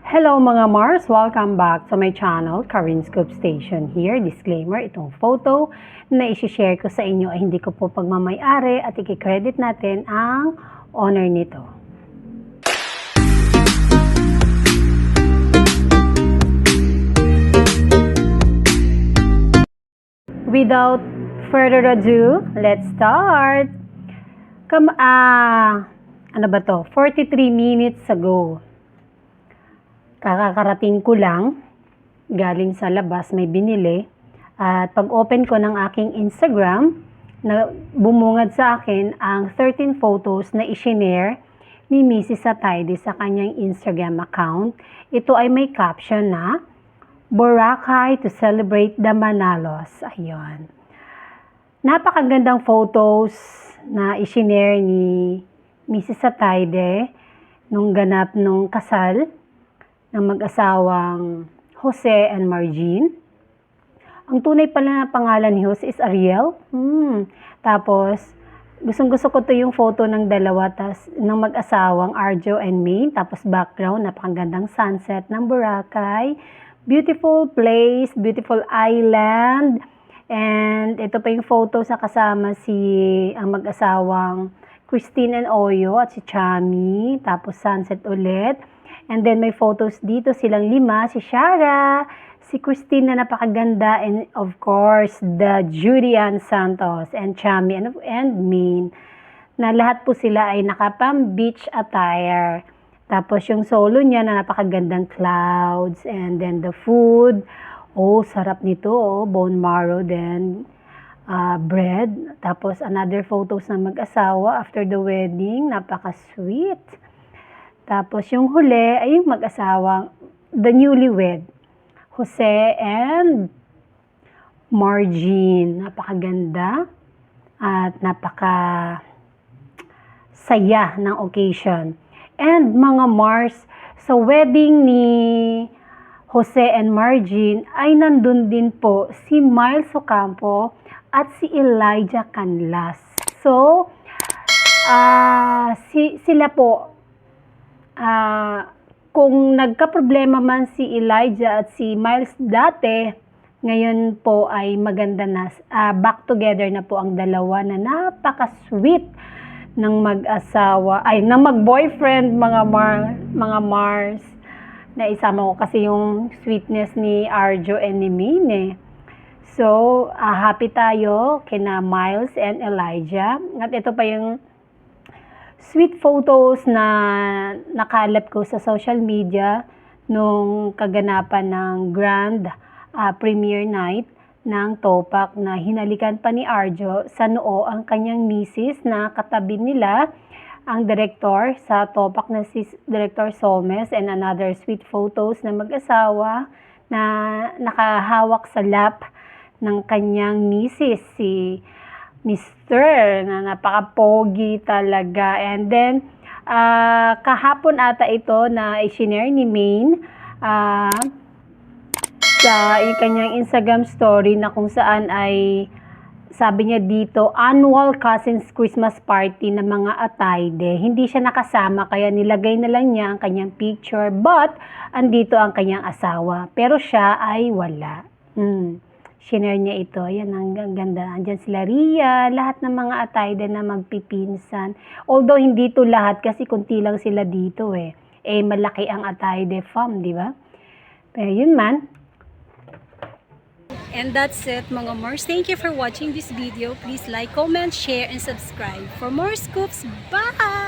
Hello mga Mars! Welcome back to my channel, Karin Scoop Station here. Disclaimer, itong photo na isi-share ko sa inyo ay hindi ko po pagmamay-ari at i-credit natin ang owner nito. Without further ado, let's start! Ano ba to? 43 minutes ago. Kakarating ko lang, galing sa labas, may binili. At pag-open ko ng aking Instagram, na bumungad sa akin ang 13 photos na isinare ni Mrs. Atayde sa kanyang Instagram account. Ito ay may caption na, Boracay to celebrate the Manalos. Ayun. Napakagandang photos na isinare ni Mrs. Atayde nung ganap nung kasal ng mag-asawang Jose and Marjean. Ang tunay pala na pangalan ni Jose is Ariel. Tapos, gustong-gusto ko to yung photo ng dalawa, ng mag-asawang Arjo and Maine. Tapos background, napakagandang sunset ng Boracay. Beautiful place, beautiful island. And ito pa yung photo sa kasama ang mag-asawang Christine and Oyo at si Chami. Tapos sunset ulit. And then may photos dito silang lima, si Shara, si Christine na napakaganda, and of course, the Julian Santos and Chami and Min, na lahat po sila ay nakapang beach attire. Tapos yung solo niya na napakagandang clouds, and then the food, sarap nito, bone marrow, then bread. Tapos another photos ng mag-asawa after the wedding, napaka-sweet. Tapos yung huli ay yung mag-asawang, the newlywed, Jose and Marjean. Napakaganda at napaka-saya ng occasion. And mga Mars, sa wedding ni Jose and Marjean ay nandun din po si Miles Ocampo at si Elijah Canlas. So, sila po, kung nagka-problema man si Elijah at si Miles dati, ngayon po ay maganda na, back together na po ang dalawa na napaka-sweet ng mag-asawa, ng mag-boyfriend, mga Mars. Na isama ko kasi yung sweetness ni Arjo and ni Maine. So, happy tayo kina Miles and Elijah. At ito pa yung sweet photos na nakalap ko sa social media nung kaganapan ng grand premiere night ng Topak na hinalikan pa ni Arjo sa noo ang kanyang misis na katabi nila ang director sa Topak na si Director Somes, and another sweet photos na mag-asawa na nakahawak sa lap ng kanyang misis, si Mr. na napaka-pogi talaga. And then, kahapon ata ito na i-share ni Maine sa kanyang Instagram story na kung saan ay sabi niya dito, annual cousins Christmas party ng mga Atayde. Hindi siya nakasama kaya nilagay na lang niya ang kanyang picture, but andito ang kanyang asawa. Pero siya ay wala. Shinare niya ito. Yan, ang ganda. Andyan sila Ria, lahat ng mga Atayde na magpipinsan. Although hindi to lahat kasi kunti lang sila dito malaki ang Atayde fam, di ba? Pero yun man. And that's it mga Mars. Thank you for watching this video. Please like, comment, share, and subscribe for more scoops. Bye!